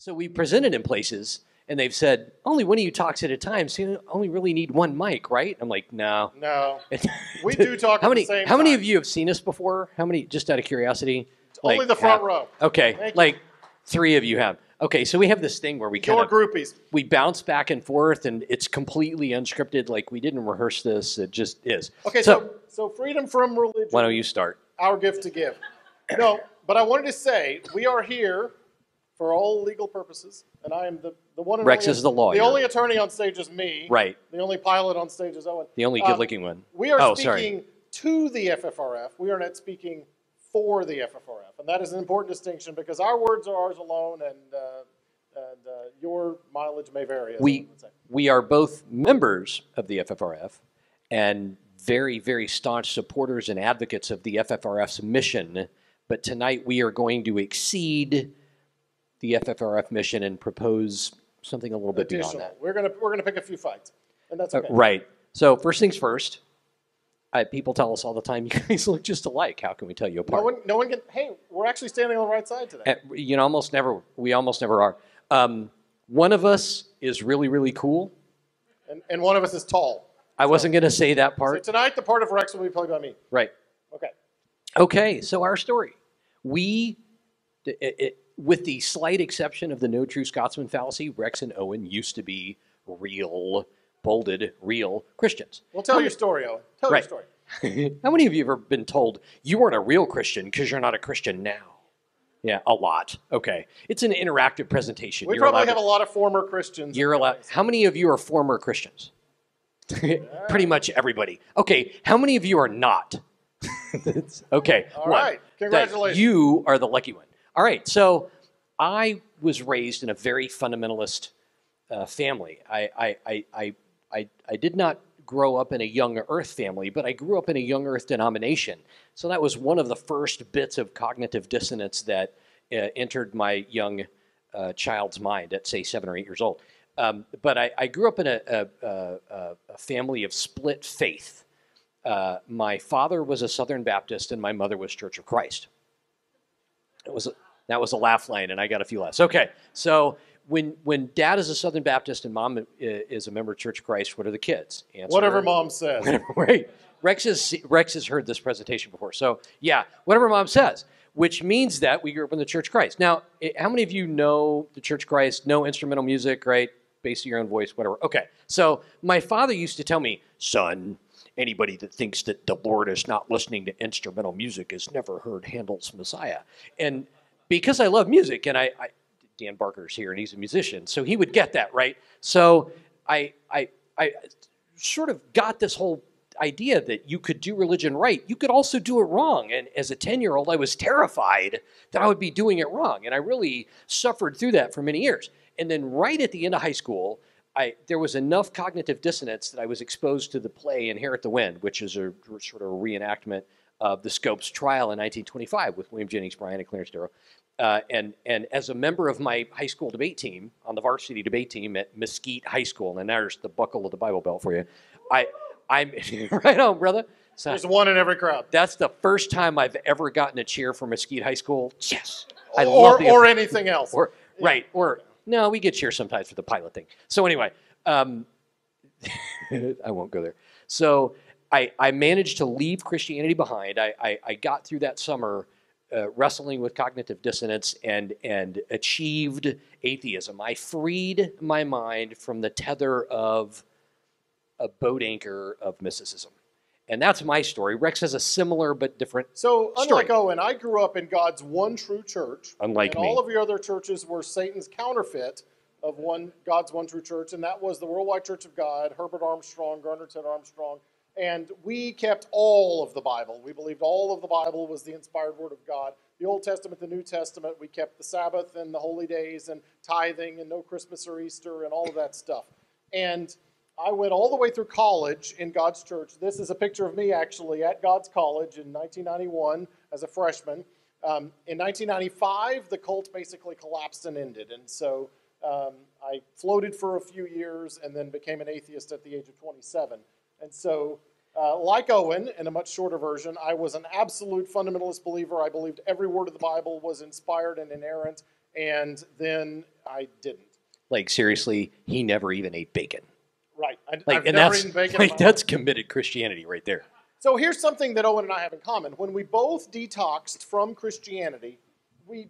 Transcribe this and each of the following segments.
So we presented in places, and they've said, only one of you talks at a time, so you only really need one mic, right? I'm like, no. No. We do talk how at many, the same How many time. of you have seen us before? How many, just out of curiosity? Only the front row. Okay, Thank like 3 of you have. Okay, so we have this thing where we kind Your of... groupies. We bounce back and forth, and it's completely unscripted. Like, we didn't rehearse this. It just is. Okay, so freedom from religion. Why don't you start? Our gift to give. No, but I wanted to say, we are here for all legal purposes, and I am the one and Rex only... is the lawyer. The only attorney on stage is me. Right. The only pilot on stage is Owen. The only good-looking one. We are speaking sorry. to the FFRF. We are not speaking for the FFRF, and that is an important distinction because our words are ours alone, and your mileage may vary. We are both members of the FFRF and very, very staunch supporters and advocates of the FFRF's mission, but tonight we are going to exceed the FFRF mission and propose something a little bit beyond that. We're gonna pick a few fights, and that's okay. Right. So first things first. People tell us all the time, you guys look just alike. How can we tell you apart? No one can. Hey, we're actually standing on the right side today. You know, we almost never are. One of us is really, really cool. And one of us is tall. I wasn't going to say that part. So tonight, the part of Rex will be played by me. Right. Okay. Okay, so our story. We, with the slight exception of the no true Scotsman fallacy, Rex and Owen used to be real, bolded, real Christians. Well, tell your story, Owen. Tell your story. How many of you have ever been told you weren't a real Christian because you're not a Christian now? Yeah, a lot. Okay. It's an interactive presentation. We probably have a lot of former Christians. You're allowed. How many of you are former Christians? Pretty much everybody. Okay. How many of you are not? Okay. All right. Congratulations. You are the lucky one. All right. So I was raised in a very fundamentalist family. I did not grow up in a young earth family, but I grew up in a young earth denomination. So that was one of the first bits of cognitive dissonance that entered my young child's mind at, say, 7 or 8 years old. But I grew up in a family of split faith. My father was a Southern Baptist and my mother was Church of Christ. That was a laugh line, and I got a few laughs. Okay, so when dad is a Southern Baptist and mom is a member of Church of Christ, what are the kids? Whatever mom says. Right. Rex has heard this presentation before. So, yeah, whatever mom says, which means that we grew up in the Church of Christ. Now, how many of you know the Church of Christ, know instrumental music, right? Bass of your own voice, whatever. Okay, so my father used to tell me, son, anybody that thinks that the Lord is not listening to instrumental music has never heard Handel's Messiah. And because I love music, and Dan Barker's here, and he's a musician, so he would get that, right? So I sort of got this whole idea that you could do religion right. You could also do it wrong. And as a 10-year-old, I was terrified that I would be doing it wrong. And I really suffered through that for many years. And then right at the end of high school, there was enough cognitive dissonance that I was exposed to the play Inherit the Wind, which is a sort of a reenactment of the Scopes trial in 1925 with William Jennings Bryan and Clarence Darrow. And as a member of my high school debate team, on the varsity debate team at Mesquite High School, and there's the buckle of the Bible Belt for you, I'm right on, brother. So there's one in every crowd. That's the first time I've ever gotten a cheer for Mesquite High School. Yes. Or anything else. Right. Or, no, we get cheers sometimes for the pilot thing. So anyway, I won't go there. So I managed to leave Christianity behind. I got through that summer wrestling with cognitive dissonance and achieved atheism. I freed my mind from the tether of a boat anchor of mysticism. And that's my story. Rex has a similar but different So, unlike story. Owen, I grew up in God's one true church. Unlike me. All of your other churches were Satan's counterfeit of God's one true church, and that was the Worldwide Church of God, Herbert Armstrong, Garner Ted Armstrong, and we kept all of the Bible. We believed all of the Bible was the inspired Word of God. The Old Testament, the New Testament, we kept the Sabbath and the holy days and tithing and no Christmas or Easter and all of that stuff. And I went all the way through college in God's church. This is a picture of me, actually, at God's college in 1991 as a freshman. In 1995, the cult basically collapsed and ended. And so I floated for a few years and then became an atheist at the age of 27. And so, like Owen, in a much shorter version, I was an absolute fundamentalist believer. I believed every word of the Bible was inspired and inerrant. and then I didn't. Like, seriously, he never even ate bacon. Right. Like, I've never eaten bacon. Like, that's committed Christianity right there. So here's something that Owen and I have in common. When we both detoxed from Christianity, we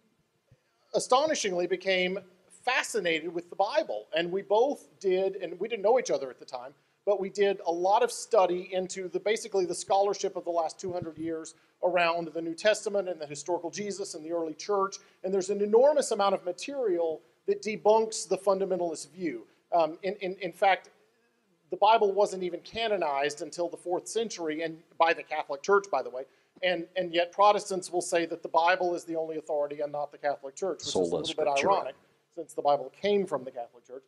astonishingly became fascinated with the Bible. And we both did, and we didn't know each other at the time, but we did a lot of study into basically the scholarship of the last 200 years around the New Testament and the historical Jesus and the early church. And there's an enormous amount of material that debunks the fundamentalist view. In fact, the Bible wasn't even canonized until the 4th century, and by the Catholic Church, by the way. And yet Protestants will say that the Bible is the only authority and not the Catholic Church, which is a little bit ironic, since the Bible came from the Catholic Church.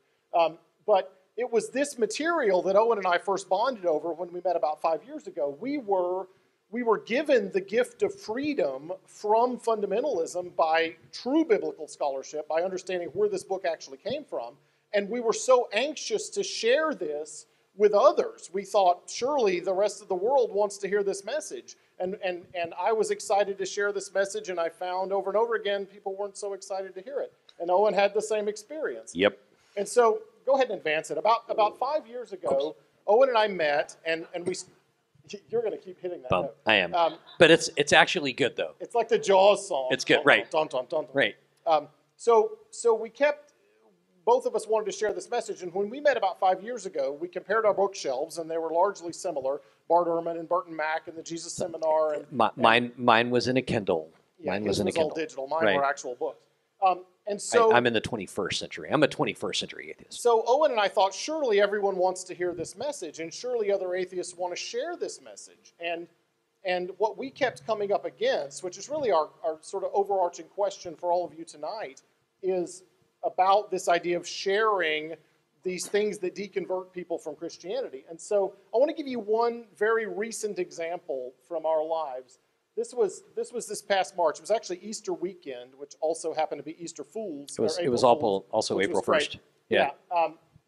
But it was this material that Owen and I first bonded over when we met about 5 years ago. We were given the gift of freedom from fundamentalism by true biblical scholarship, by understanding where this book actually came from. And we were so anxious to share this with others. We thought, surely the rest of the world wants to hear this message. And I was excited to share this message, and I found over and over again people weren't so excited to hear it. And Owen had the same experience. Yep. And so, go ahead and advance it. About 5 years ago, Owen and I met, and we... You're going to keep hitting that note. I am. But it's actually good, though. It's like the Jaws song. It's good, right. Dun, dun, dun, dun. Right. So we kept... Both of us wanted to share this message, and when we met about 5 years ago, we compared our bookshelves, and they were largely similar. Bart Ehrman and Burton Mack and the Jesus Seminar. And mine was in a Kindle. Yeah, mine was in a Kindle. All digital. Mine were actual books. And so I'm in the 21st century. I'm a 21st century atheist. So Owen and I thought, surely everyone wants to hear this message, and surely other atheists want to share this message. And what we kept coming up against, which is really our sort of overarching question for all of you tonight, is about this idea of sharing these things that deconvert people from Christianity. And so I want to give you one very recent example from our lives. This was this past March. It was actually Easter weekend, which also happened to be Easter Fools. It was also April 1st. Yeah.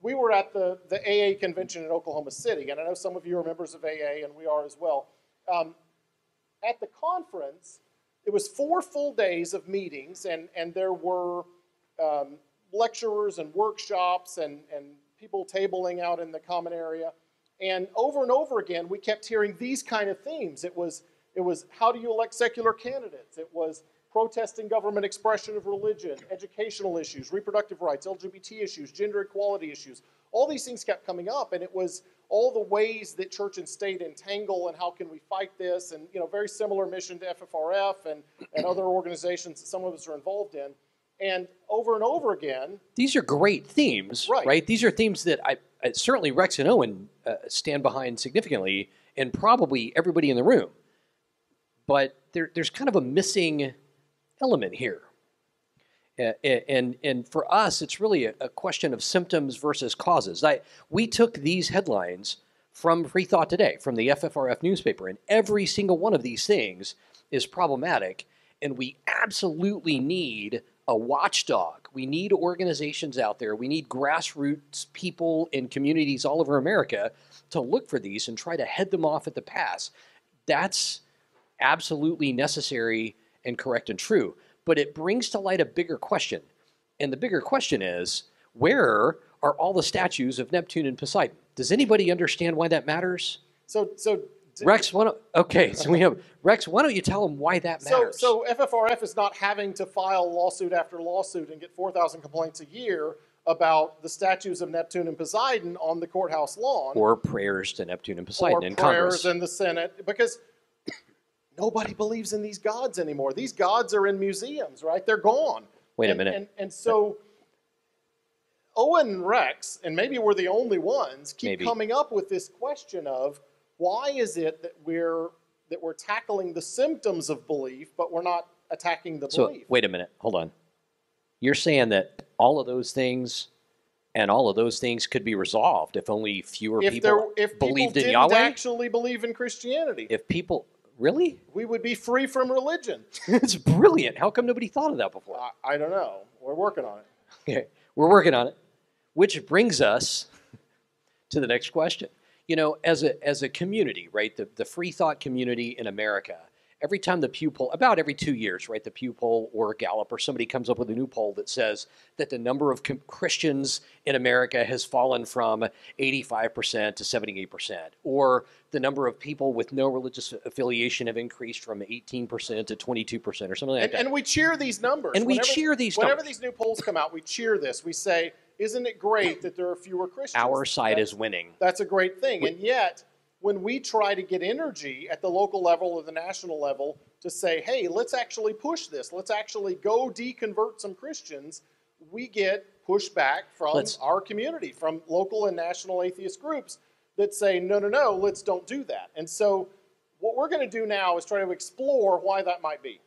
We were at the AA convention in Oklahoma City, and I know some of you are members of AA, and we are as well. At the conference, it was 4 full days of meetings, and there were lecturers and workshops and people tabling out in the common area. And over again, we kept hearing these kind of themes. It was how do you elect secular candidates? It was protesting government expression of religion, educational issues, reproductive rights, LGBT issues, gender equality issues. All these things kept coming up, and it was all the ways that church and state entangle and how can we fight this, and very similar mission to FFRF and other organizations that some of us are involved in. And over again... These are great themes, right? These are themes that I certainly Rex and Owen stand behind significantly, and probably everybody in the room. But there's kind of a missing element here. And for us, it's really a question of symptoms versus causes. We took these headlines from Freethought Today, from the FFRF newspaper, and every single one of these things is problematic, and we absolutely need a watchdog. We need organizations out there. We need grassroots people in communities all over America to look for these and try to head them off at the pass. That's absolutely necessary and correct and true. But it brings to light a bigger question. And the bigger question is, where are all the statues of Neptune and Poseidon? Does anybody understand why that matters? Rex, why don't you tell them why that matters? So FFRF is not having to file lawsuit after lawsuit and get 4,000 complaints a year about the statues of Neptune and Poseidon on the courthouse lawn. Or prayers to Neptune and Poseidon in Congress. Or prayers in the Senate, because nobody believes in these gods anymore. These gods are in museums, right? They're gone. Wait a minute. And so Owen and Rex, and maybe we're the only ones, keep coming up with this question of, why is it that we're tackling the symptoms of belief, but we're not attacking the belief? So, wait a minute. Hold on. You're saying that all of those things could be resolved if only fewer people believed in Yahweh? If people didn't actually believe in Christianity. If people... Really? We would be free from religion. It's brilliant. How come nobody thought of that before? I don't know. We're working on it. Okay. We're working on it. Which brings us to the next question. As a community, right, the Freethought community in America, every time the Pew poll, about every 2 years, right, the Pew poll or Gallup or somebody comes up with a new poll that says that the number of Christians in America has fallen from 85% to 78%, or the number of people with no religious affiliation have increased from 18% to 22% or something like that. And we cheer these numbers. And we cheer these numbers. Whenever these new polls come out, we cheer this. We say, isn't it great that there are fewer Christians? Our side is winning. That's a great thing. And yet, when we try to get energy at the local level or the national level to say, hey, let's actually push this, let's actually go deconvert some Christians, we get pushback from our community, from local and national atheist groups that say, no, let's don't do that. And so what we're going to do now is try to explore why that might be.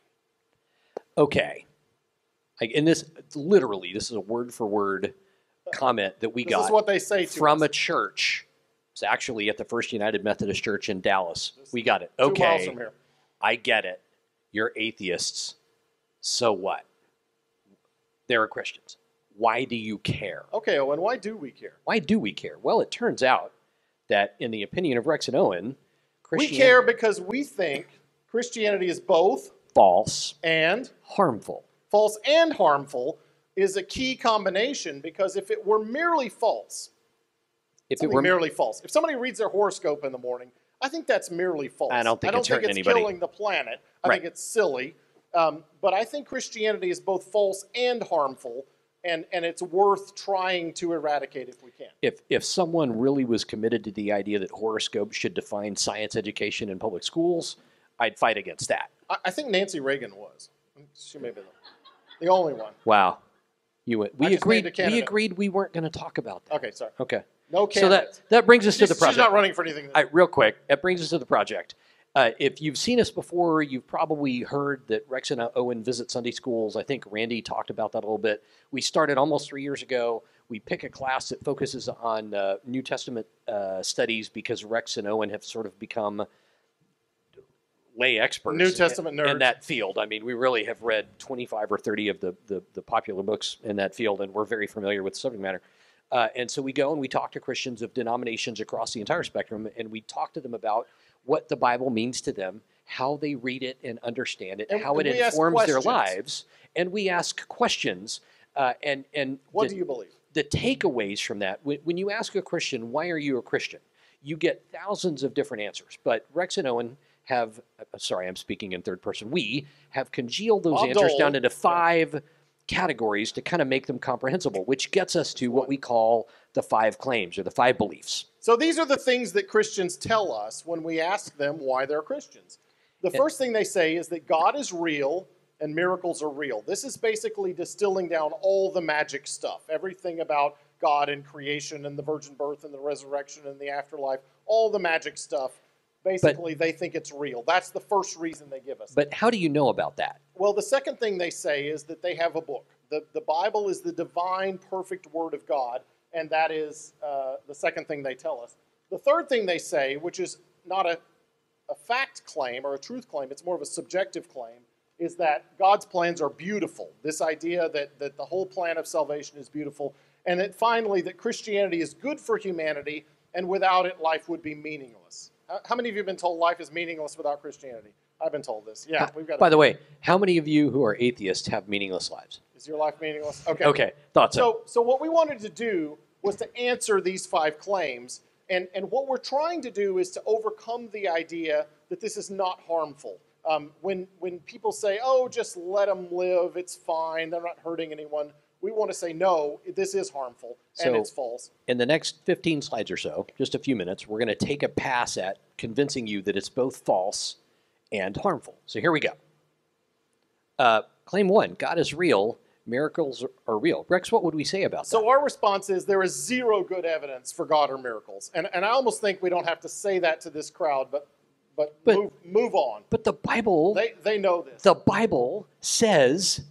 Okay. And this, literally, this is a word-for-word comment that we got. This is what they say to from us. a church. It's actually at the First United Methodist Church in Dallas. We got it. 2 miles from here. I get it. You're atheists. So what? They're Christians. Why do you care? Okay, Owen, why do we care? Why do we care? Well, it turns out that in the opinion of Rex and Owen, we care because we think Christianity is both false and harmful. False and harmful is a key combination, because if it were merely false, if somebody reads their horoscope in the morning, I think that's merely false. I don't think it's hurting anybody. Killing the planet. I think it's silly. But I think Christianity is both false and harmful, and it's worth trying to eradicate if we can. If someone really was committed to the idea that horoscopes should define science education in public schools, I'd fight against that. I think Nancy Reagan was. She may be the only one. Wow. We agreed we weren't going to talk about that. Okay, sorry. Okay. No candidates. So that brings us to the project. She's not running for anything. Real quick, that brings us to the project. If you've seen us before, you've probably heard that Rex and Owen visit Sunday schools. I think Randy talked about that a little bit. We started almost 3 years ago. We pick a class that focuses on New Testament studies, because Rex and Owen have sort of become lay experts New Testament nerds in that field. I mean, we really have read 25 or 30 of the popular books in that field, and we're very familiar with the subject matter. And so we go and we talk to Christians of denominations across the entire spectrum, and we talk to them about what the Bible means to them, how they read it and understand it, and how it informs their lives. And we ask questions. And what do you believe? The takeaways from that, when you ask a Christian, why are you a Christian? You get thousands of different answers. But Rex and Owen have, sorry, I'm speaking in third person, we have congealed those answers down into 5 categories to kind of make them comprehensible, which gets us to what we call the 5 claims, or the 5 beliefs. So these are the things that Christians tell us when we ask them why they're Christians. The first thing they say is that God is real and miracles are real. This is basically distilling down all the magic stuff, everything about God and creation and the virgin birth and the resurrection and the afterlife, all the magic stuff. Basically, they think it's real. That's the first reason they give us. But how do you know about that? Well, the second thing they say is that they have a book. The Bible is the divine, perfect Word of God, and that is the second thing they tell us. The third thing they say, which is not a fact claim or a truth claim, it's more of a subjective claim, is that God's plans are beautiful. This idea that the whole plan of salvation is beautiful, and that finally that Christianity is good for humanity, and without it, life would be meaningless. How many of you have been told life is meaningless without Christianity? I've been told this. Yeah, we've got. By the way, how many of you who are atheists have meaningless lives? Is your life meaningless? Okay. Okay, thought so. So what we wanted to do was to answer these 5 claims, and what we're trying to do is to overcome the idea that this is not harmful. When people say, "Oh, just let them live, it's fine, they're not hurting anyone," we want to say, "No, this is harmful and it's false." In the next 15 slides or so, just a few minutes, we're going to take a pass at convincing you that it's both false and harmful. So here we go. Claim 1, God is real, miracles are real. Rex, what would we say about that? So our response is there is zero good evidence for God or miracles. And I almost think we don't have to say that to this crowd, but move on. But the Bible... They know this. The Bible says...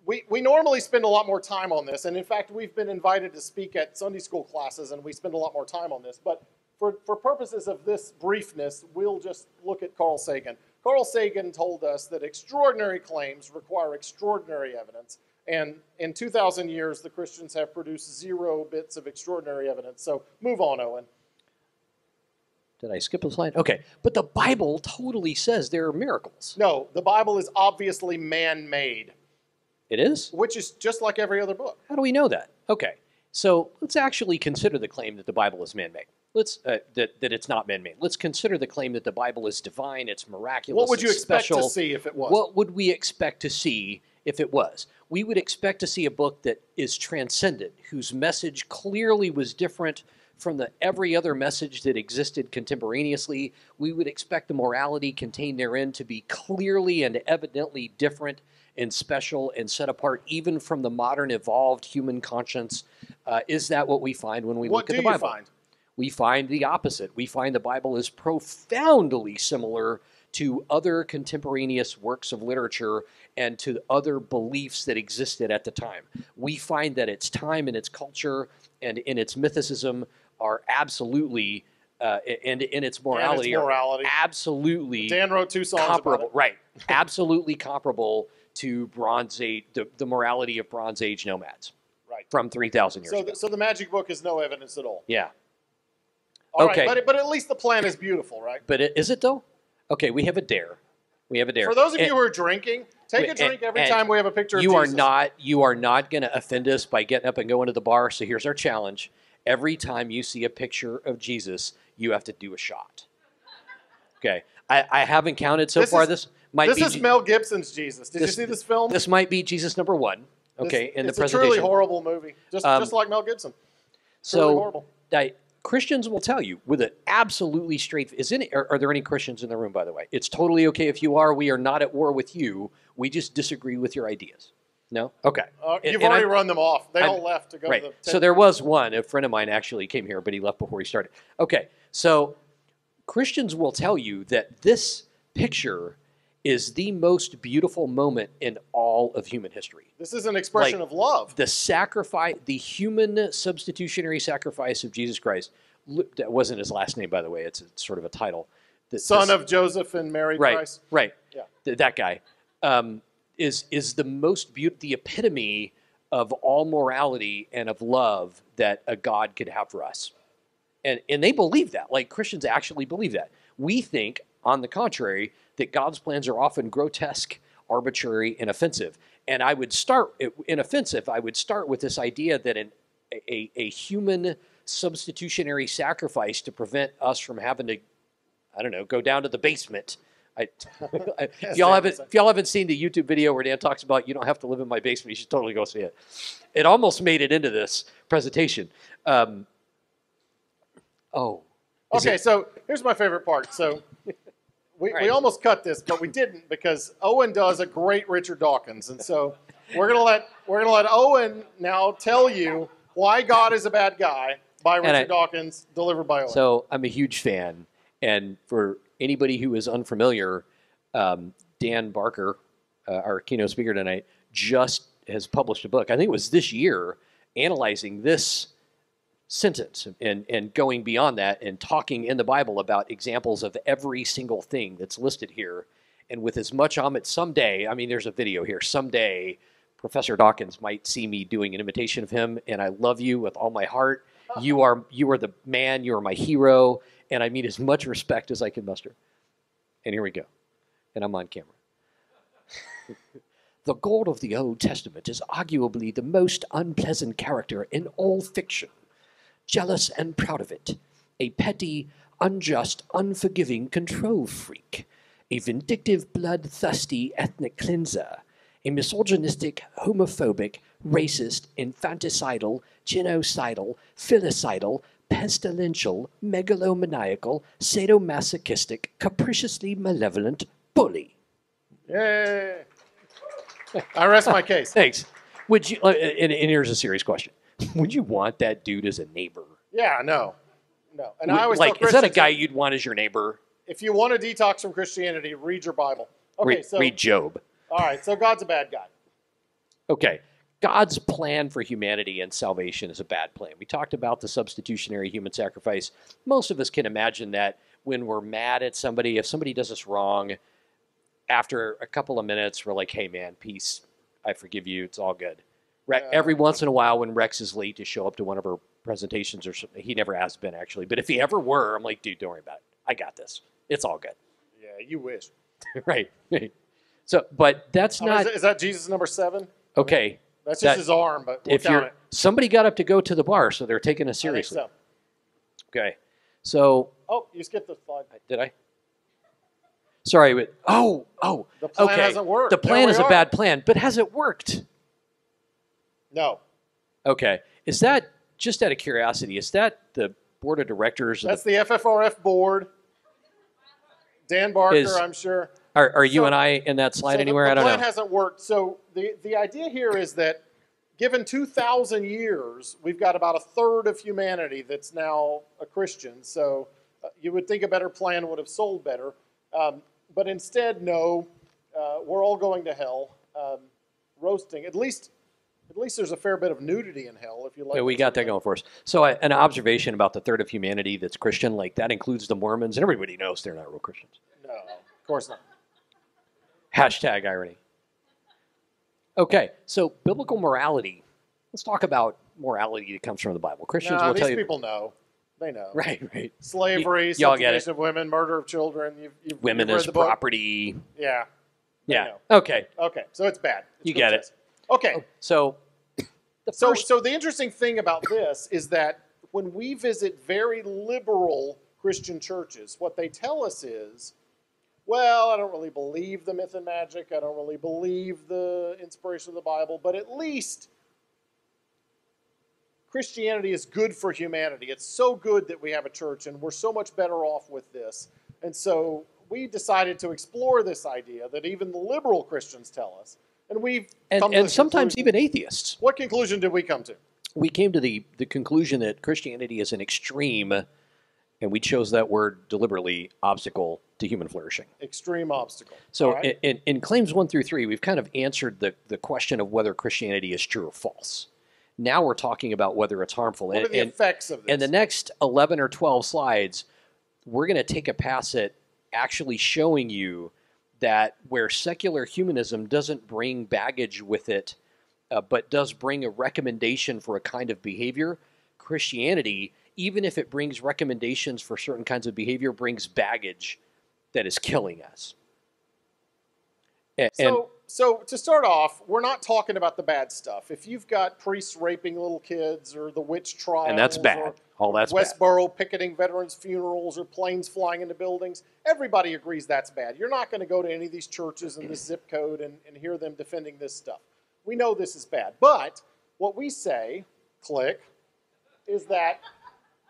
We normally spend a lot more time on this, and in fact, we've been invited to speak at Sunday school classes, and we spend a lot more time on this. But for purposes of this briefness, we'll just look at Carl Sagan. Carl Sagan told us that extraordinary claims require extraordinary evidence, and in 2,000 years, the Christians have produced 0 bits of extraordinary evidence. So move on, Owen. Did I skip a slide? Okay. But the Bible totally says there are miracles. No, the Bible is obviously man-made. It is? Which is just like every other book. How do we know that? Okay. So let's actually consider the claim that the Bible is man-made. That it's not man-made. Let's consider the claim that the Bible is divine, it's miraculous, what would you it's expect special. to see if it was? What would we expect to see if it was? We would expect to see a book that is transcendent, whose message clearly was different from every other message that existed contemporaneously. We would expect the morality contained therein to be clearly and evidently different and special and set apart even from the modern evolved human conscience. Is that what we find when we look at the Bible? What do you find? We find the opposite. We find the Bible is profoundly similar to other contemporaneous works of literature and to other beliefs that existed at the time. We find that its time and its culture and in its mythicism are absolutely, and in its morality, are absolutely Dan wrote 2 songs comparable. about it. Right, absolutely comparable to Bronze Age, the morality of Bronze Age nomads, right, from 3,000 years ago. So the magic book is no evidence at all. Yeah. All okay. Right, but at least the plan is beautiful, right? But is it though? Okay, we have a dare. We have a dare. For those of you who are drinking, take a drink every time we have a picture of Jesus. You are not going to offend us by getting up and going to the bar. So here's our challenge. Every time you see a picture of Jesus, you have to do a shot. Okay. I haven't counted so far. This is Mel Gibson's Jesus. Did you see this film? This might be Jesus number 1. Okay, in the presentation. It's a truly horrible movie, just like Mel Gibson. Truly horrible. Christians will tell you with an absolutely straight. Are there any Christians in the room, by the way? It's totally okay if you are. We are not at war with you. We just disagree with your ideas. No? Okay. You've already run them off. They all left to go to the tent. So there was one. A friend of mine actually came here, but he left before he started. Okay. So Christians will tell you that this picture is the most beautiful moment in all of human history. This is an expression of love. The sacrifice, the human substitutionary sacrifice of Jesus Christ. That wasn't his last name, by the way. It's sort of a title. Son of Joseph and Mary Christ. Right. Yeah. That guy is the most the epitome of all morality and of love that a God could have for us. And they believe that. Like, Christians actually believe that. We think, on the contrary, that God's plans are often grotesque, arbitrary, and offensive. And I would start with this idea that a human substitutionary sacrifice to prevent us from having to, I don't know, go down to the basement. If y'all haven't seen the YouTube video where Dan talks about you don't have to live in my basement, you should totally go see it. It almost made it into this presentation. Okay, so here's my favorite part. So we almost cut this, but we didn't because Owen does a great Richard Dawkins, and so we're gonna let Owen now tell you why God is a bad guy by Richard Dawkins, delivered by Owen. So I'm a huge fan, and for anybody who is unfamiliar, Dan Barker, our keynote speaker tonight, just has published a book. I think it was this year, analyzing this sentence and going beyond that and talking in the Bible about examples of every single thing that's listed here. And with as much homage, someday, I mean, there's a video here, someday Professor Dawkins might see me doing an imitation of him, and I love you with all my heart. You are the man, you are my hero, and I mean as much respect as I can muster. And here we go. And I'm on camera. The God of the Old Testament is arguably the most unpleasant character in all fiction. Jealous and proud of it, a petty, unjust, unforgiving control freak, a vindictive, bloodthirsty ethnic cleanser, a misogynistic, homophobic, racist, infanticidal, genocidal, filicidal, pestilential, megalomaniacal, sadomasochistic, capriciously malevolent bully. Yay! I rest my case. Thanks. Would you? And here's a serious question. Would you want that dude as a neighbor? Yeah, no. And I always tell is that a guy you'd want as your neighbor? If you want to detox from Christianity, read your Bible. Okay, read Job. All right, so God's a bad guy. Okay, God's plan for humanity and salvation is a bad plan. We talked about the substitutionary human sacrifice. Most of us can imagine that when we're mad at somebody, if somebody does us wrong, after a couple of minutes, we're like, hey, man, peace. I forgive you. It's all good. Every once in a while when Rex is late to show up to one of our presentations or something, he never has been actually, but if he ever were, I'm like, dude, don't worry about it. I got this. It's all good. Yeah, you wish. Right. So, but that's not. Is that Jesus number 7? Okay. That's just his arm, but we'll count it. Somebody got up to go to the bar, so they're taking us seriously. I think so. Okay. So. Oh, you skipped the slide. Did I? Sorry. But, The plan hasn't worked. The plan is a bad plan, but has it worked? No. Okay. Is that, just out of curiosity, is that the board of directors? That's the FFRF board. Dan Barker, I'm sure. Are you and I in that slide anywhere? I don't know. The plan hasn't worked. So the idea here is that given 2,000 years, we've got about a third of humanity that's now a Christian. So you would think a better plan would have sold better. But instead, no, we're all going to hell, roasting. At least there's a fair bit of nudity in hell, if you like. Yeah, we got that going for us. So an observation about the third of humanity that's Christian, like that includes the Mormons, and everybody knows they're not real Christians. No, of course not. Hashtag irony. Okay, so biblical morality. Let's talk about morality that comes from the Bible. Christians will tell you. These people know. They know. Right. Slavery, y'all get it. subjugation of women, murder of children. Women you've read as the book. property. Yeah. Yeah. Okay. Okay. So it's bad. You get it. Okay. So the interesting thing about this is that when we visit very liberal Christian churches, what they tell us is, well, I don't really believe the myth and magic. I don't really believe the inspiration of the Bible, but at least Christianity is good for humanity. It's so good that we have a church, and we're so much better off with this. And so we decided to explore this idea that even the liberal Christians tell us. And we've come to sometimes even atheists. What conclusion did we come to? We came to the conclusion that Christianity is an extreme, and we chose that word deliberately, obstacle to human flourishing. Extreme obstacle. So right. in claims 1 through 3, we've kind of answered the question of whether Christianity is true or false. Now we're talking about whether it's harmful. What are the effects of this? In the next 11 or 12 slides, we're going to take a pass at actually showing you that where secular humanism doesn't bring baggage with it, but does bring a recommendation for a kind of behavior, Christianity, even if it brings recommendations for certain kinds of behavior, brings baggage that is killing us. So to start off, we're not talking about the bad stuff. If you've got priests raping little kids, or the witch trials, and that's bad. All that's Westboro picketing veterans' funerals, or planes flying into buildings, everybody agrees that's bad. You're not going to go to any of these churches in this zip code and hear them defending this stuff. We know this is bad. But what we say, click, is that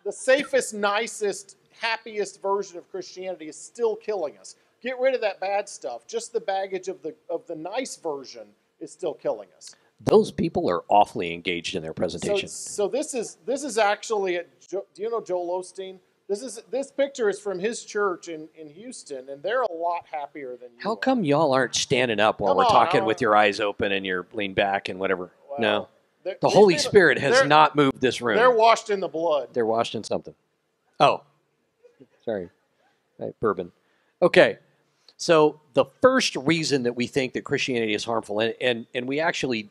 the safest, nicest, happiest version of Christianity is still killing us. Get rid of that bad stuff. Just the baggage of the nice version is still killing us. Those people are awfully engaged in their presentation. So this is actually do you know Joel Osteen? This picture is from his church in Houston, and they're a lot happier than you. How come y'all aren't standing up while we're talking with your eyes open and you're leaned back and whatever? Well, no, the Holy Spirit has not moved this room. They're washed in the blood. They're washed in something. Oh, sorry, right, bourbon. Okay. So the first reason that we think that Christianity is harmful, and we actually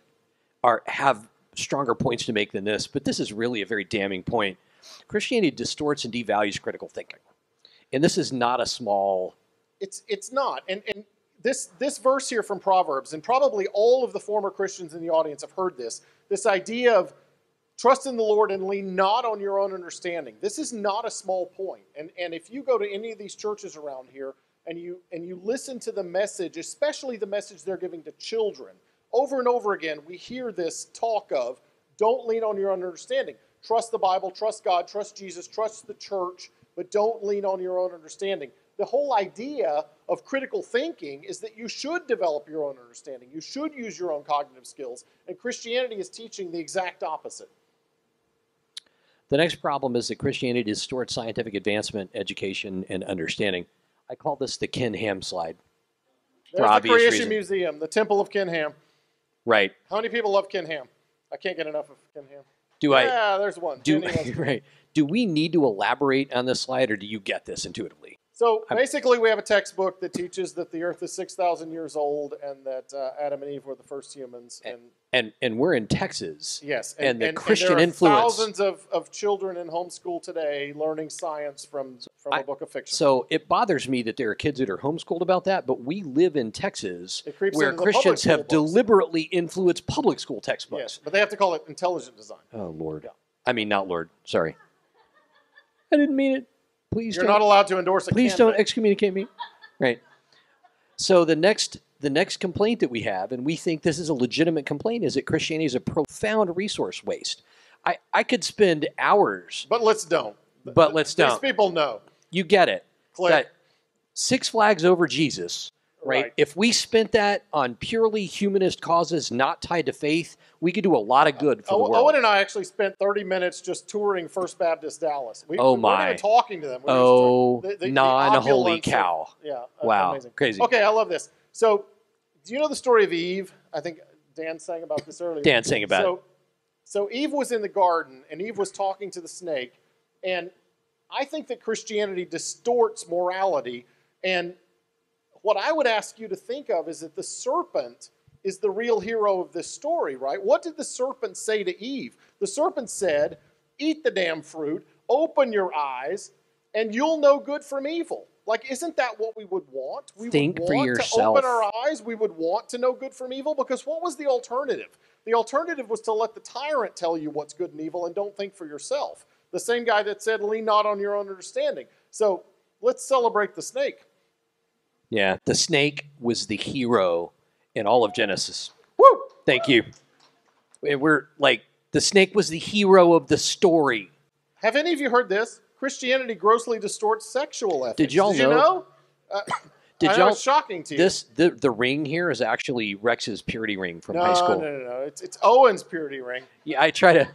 have stronger points to make than this, but this is really a very damning point. Christianity distorts and devalues critical thinking. And this is not a small... It's not. And this verse here from Proverbs, and probably all of the former Christians in the audience have heard this idea of trust in the Lord and lean not on your own understanding. This is not a small point. And if you go to any of these churches around here, and you listen to the message, especially the message they're giving to children, over and over again, we hear this talk of, don't lean on your own understanding. Trust the Bible, trust God, trust Jesus, trust the church, but don't lean on your own understanding. The whole idea of critical thinking is that you should develop your own understanding. You should use your own cognitive skills, and Christianity is teaching the exact opposite. The next problem is that Christianity distorts scientific advancement, education, and understanding. I call this the Ken Ham slide. There's the Creation Museum, the Temple of Ken Ham. Right. How many people love Ken Ham? I can't get enough of Ken Ham. Yeah, there's one. Right. Do we need to elaborate on this slide, or do you get this intuitively? So basically, we have a textbook that teaches that the Earth is 6,000 years old and that Adam and Eve were the first humans. And we're in Texas. Yes, and the Christian there are influence. Thousands of children in homeschool today learning science from a book of fiction. So it bothers me that there are kids that are homeschooled about that, but we live in Texas where into Christians have deliberately influenced public school textbooks. Yes, but they have to call it intelligent design. Oh, Lord. Yeah. I mean, not Lord. Sorry. I didn't mean it. Please You're not allowed to endorse a Please candidate. don't excommunicate me. Right. So the next complaint that we have, and we think this is a legitimate complaint, is that Christianity is a profound resource waste. I could spend hours. But let's don't. These people know. You get it. Click. That Six Flags over Jesus, right? If we spent that on purely humanist causes not tied to faith, we could do a lot of good for the world. Owen and I actually spent 30 minutes just touring First Baptist Dallas. We my. weren't even talking to them. Non-holy cow. Wow. Amazing. Crazy. Okay, I love this. So, do you know the story of Eve? I think Dan sang about this earlier. Dan sang about it. So Eve was in the garden, and Eve was talking to the snake, and I think that Christianity distorts morality, and what I would ask you to think of is that the serpent is the real hero of this story, right? What did the serpent say to Eve? The serpent said, eat the damn fruit, open your eyes, and you'll know good from evil. Like, isn't that what we would want? We Think would for want yourself. to open our eyes. We would want to know good from evil, because what was the alternative? The alternative was to let the tyrant tell you what's good and evil and don't think for yourself. The same guy that said, lean not on your own understanding. So let's celebrate the snake. Yeah, the snake was the hero in all of Genesis. Woo! Thank you. We're like, the snake was the hero of the story. Have any of you heard this? Christianity grossly distorts sexual ethics. Did y'all Did you know? Did I know it's shocking to you. The ring here is actually Rex's purity ring from high school. No. It's Owen's purity ring. Yeah, I try to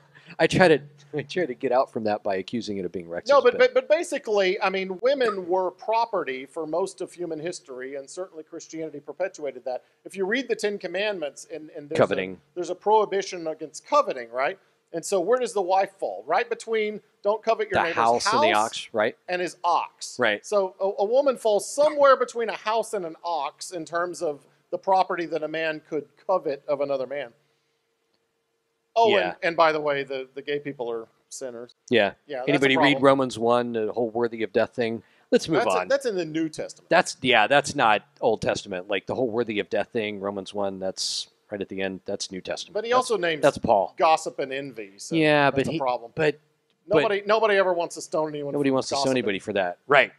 get out from that by accusing it of being Rex's. No, but basically, I mean, women were property for most of human history, and certainly Christianity perpetuated that. If you read the Ten Commandments, and coveting, there's a prohibition against coveting, right? And so where does the wife fall? Right between don't covet your neighbor's house and the ox, right? And his ox. Right. So a woman falls somewhere between a house and an ox in terms of the property that a man could covet of another man. Oh, yeah. and by the way, the gay people are sinners. Yeah. Yeah. Anybody read Romans 1, the whole worthy of death thing? Let's move on. That's in the New Testament. That's not Old Testament. Like the whole worthy of death thing, Romans 1, that's right at the end. That's New Testament. But he also names that's Paul. Gossip and envy. So yeah, that's a problem. But nobody ever wants to stone anyone. Nobody wants to stone anybody for that. Right.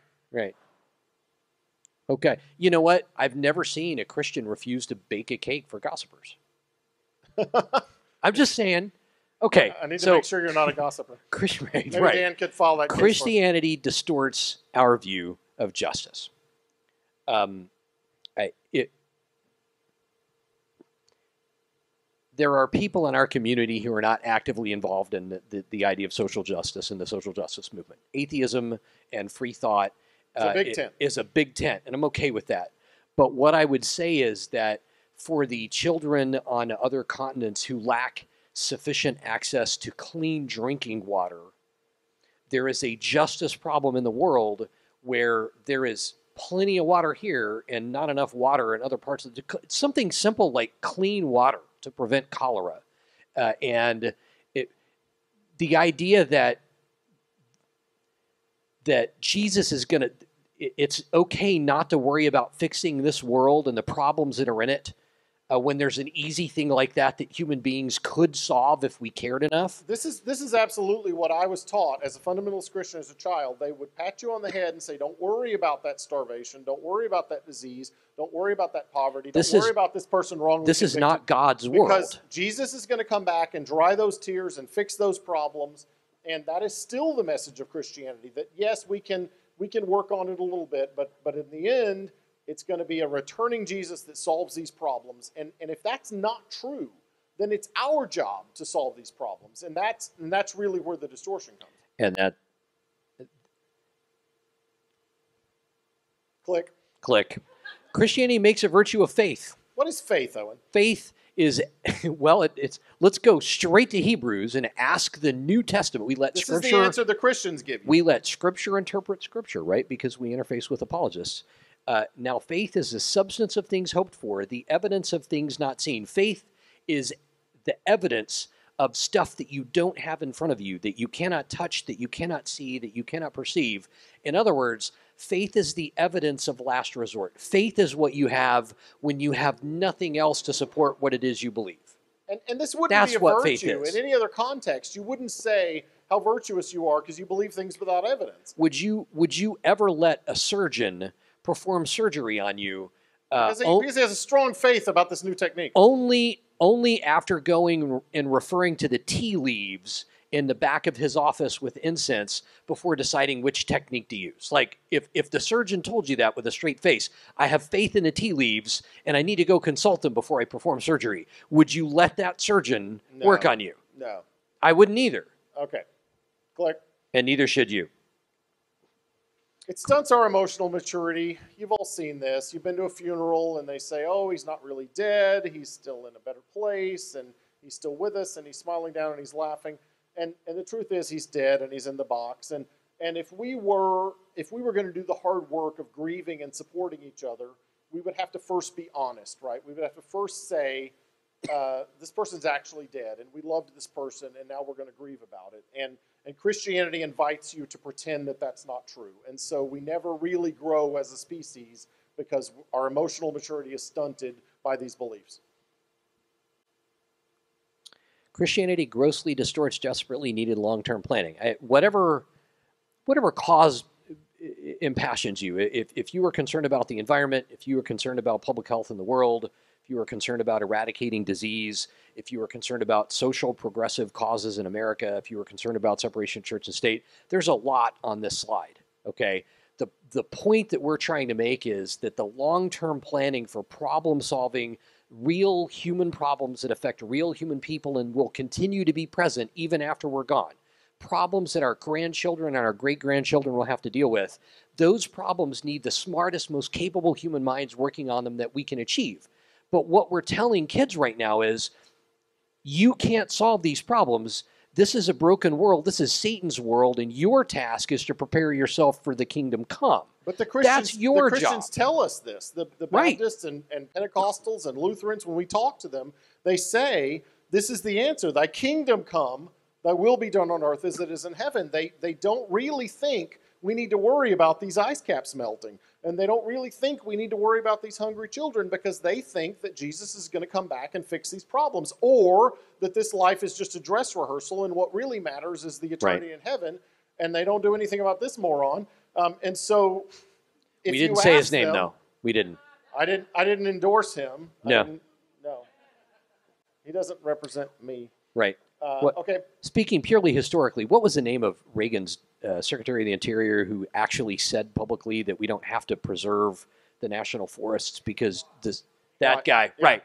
Okay. You know what? I've never seen a Christian refuse to bake a cake for gossipers. I'm just saying. Okay. I need to make sure you're not a gossiper. Maybe Dan could follow that. Christianity distorts our view of justice. There are people in our community who are not actively involved in the idea of social justice and the social justice movement. Atheism and free thought is a big tent, and I'm okay with that. But what I would say is that for the children on other continents who lack sufficient access to clean drinking water, there is a justice problem in the world where there is plenty of water here and not enough water in other parts of something simple like clean water to prevent cholera. And the idea that Jesus is going to, it's okay not to worry about fixing this world and the problems that are in it when there's an easy thing like that human beings could solve if we cared enough. This is absolutely what I was taught as a fundamentalist Christian as a child. They would pat you on the head and say, don't worry about that starvation. Don't worry about that disease. Don't worry about that poverty. Don't worry about this person wrongly This is not God's world. Because Jesus is going to come back and dry those tears and fix those problems. And that is still the message of Christianity, that yes, we can work on it a little bit, but in the end, it's going to be a returning Jesus that solves these problems. And if that's not true, then it's our job to solve these problems. And that's really where the distortion comes. And that... Click. Christianity makes a virtue of faith. What is faith, Owen? Faith is, well, it's let's go straight to Hebrews and ask the New Testament. We let This Scripture. is the answer the Christians give you. We let Scripture interpret Scripture, right? Because we interface with apologists. Now, faith is the substance of things hoped for, the evidence of things not seen. Faith is the evidence of stuff that you don't have in front of you, that you cannot touch, that you cannot see, that you cannot perceive. In other words, faith is the evidence of last resort. Faith is what you have when you have nothing else to support what it is you believe. And this wouldn't That's be a what faith virtue is. in any other context. You wouldn't say how virtuous you are because you believe things without evidence. Would you ever let a surgeon perform surgery on you Because he has a strong faith about this new technique. only after going and referring to the tea leaves in the back of his office with incense before deciding which technique to use? Like, if the surgeon told you that with a straight face, I have faith in the tea leaves and I need to go consult them before I perform surgery, would you let that surgeon work on you? No. I wouldn't either. Okay. Click. And neither should you. It stunts our emotional maturity. You've all seen this. You've been to a funeral and they say, oh, he's not really dead. He's still in a better place and he's still with us and he's smiling down and he's laughing. And the truth is he's dead and he's in the box. And if we were going to do the hard work of grieving and supporting each other, we would have to first be honest, right? We would have to first say, this person's actually dead and we loved this person and now we're going to grieve about it. And Christianity invites you to pretend that that's not true. And so we never really grow as a species because our emotional maturity is stunted by these beliefs. Christianity grossly distorts desperately needed long-term planning. Whatever cause impassions you, if you are concerned about the environment, if you are concerned about public health in the world, if you are concerned about eradicating disease, if you are concerned about social progressive causes in America, if you are concerned about separation of church and state, there's a lot on this slide, okay? The point that we're trying to make is that the long-term planning for problem-solving real human problems that affect real human people and will continue to be present even after we're gone, problems that our grandchildren and our great-grandchildren will have to deal with, those problems need the smartest, most capable human minds working on them that we can achieve. But what we're telling kids right now is, you can't solve these problems. This is a broken world. This is Satan's world, and your task is to prepare yourself for the kingdom come. But the Christians, That's your Christians job. tell us this. The Right. Baptists and Pentecostals and Lutherans, when we talk to them, they say, this is the answer. Thy kingdom come, thy will be done on earth as it is in heaven. They don't really think we need to worry about these ice caps melting. And they don't really think we need to worry about these hungry children because they think that Jesus is going to come back and fix these problems, or that this life is just a dress rehearsal and what really matters is the eternity in heaven, and they don't do anything about this moron. And so if We didn't you say his ask name, them, though. We didn't. I didn't endorse him. No. No. He doesn't represent me. Right. Okay. Speaking purely historically, what was the name of Reagan's Secretary of the Interior who actually said publicly that we don't have to preserve the national forests because that guy, yeah.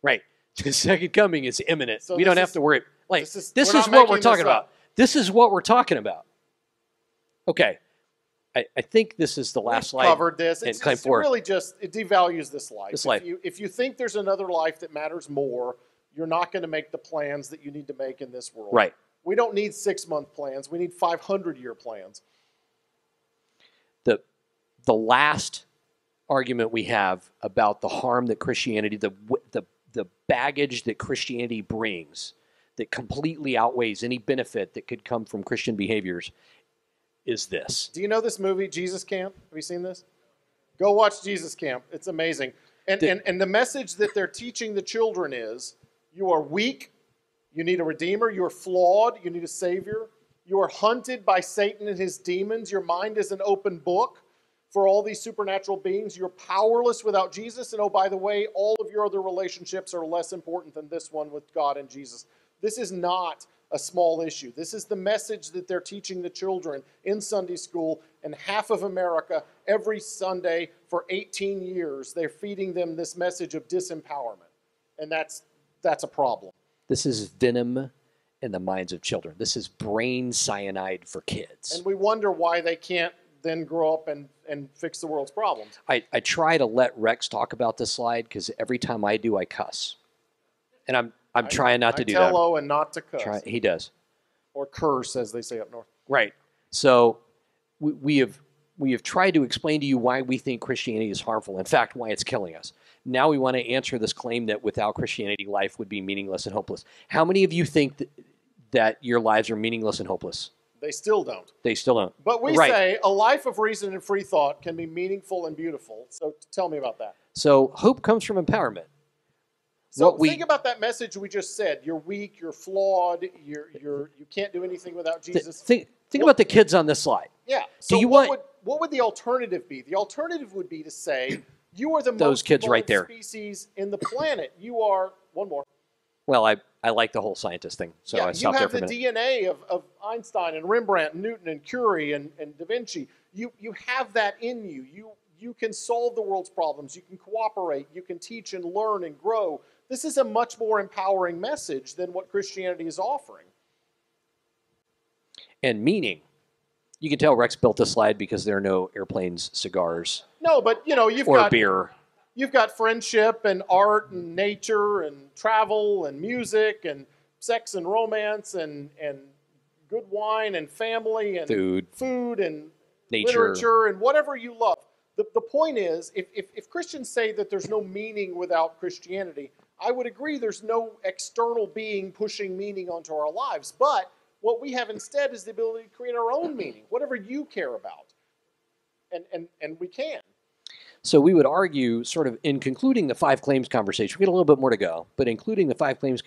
right. The second coming is imminent. So we don't have to worry. Like, this this we're is not what we're making talking this about. up. This is what we're talking about. Okay. I think this is the last We've slide. covered this. And It's claim four. really just, it devalues this life. This life. If you think there's another life that matters more, you're not going to make the plans that you need to make in this world. Right. We don't need 6-month plans. We need 500-year plans. The last argument we have about the harm that Christianity, the baggage that Christianity brings that completely outweighs any benefit that could come from Christian behaviors is this. Do you know this movie, Jesus Camp? Have you seen this? Go watch Jesus Camp. It's amazing. And the message that they're teaching the children is, you are weak, you need a redeemer, you are flawed, you need a savior, you are hunted by Satan and his demons, your mind is an open book for all these supernatural beings, you're powerless without Jesus, and oh, by the way, all of your other relationships are less important than this one with God and Jesus. This is not a small issue. This is the message that they're teaching the children in Sunday school, and half of America every Sunday for 18 years, they're feeding them this message of disempowerment, and that's a problem. This is venom in the minds of children. This is brain cyanide for kids. And we wonder why they can't then grow up and fix the world's problems. I try to let Rex talk about this slide because every time I do, I cuss. And I'm trying not to do I that. tell Owen not to cuss. He does. Or curse, as they say up north. Right. So we have tried to explain to you why we think Christianity is harmful. In fact, why it's killing us. Now we want to answer this claim that without Christianity, life would be meaningless and hopeless. How many of you think that your lives are meaningless and hopeless? They still don't. They still don't. But we say a life of reason and free thought can be meaningful and beautiful. So tell me about that. So hope comes from empowerment. So think about that message we just said. You're weak, you're flawed, you can't do anything without Jesus. Think about the kids on this slide. Yeah. So what would the alternative be? The alternative would be to say, you are the most kids right there. species in the planet. You are, one more. Well, I like the whole scientist thing, so I stopped there for a minute. You have the DNA of Einstein and Rembrandt and Newton and Curie and Da Vinci. You have that in you. You can solve the world's problems. You can cooperate. You can teach and learn and grow. This is a much more empowering message than what Christianity is offering. And meaning. You can tell Rex built this slide because there are no airplanes, cigars, no, but you've got beer. You've got friendship and art and nature and travel and music and sex and romance and good wine and family and food and nature. Literature and whatever you love. The point is, if Christians say that there's no meaning without Christianity, I would agree there's no external being pushing meaning onto our lives. But what we have instead is the ability to create our own meaning, whatever you care about. And we can. So we would argue, sort of in concluding the 5 claims conversation, we got a little bit more to go, but including the 5 claims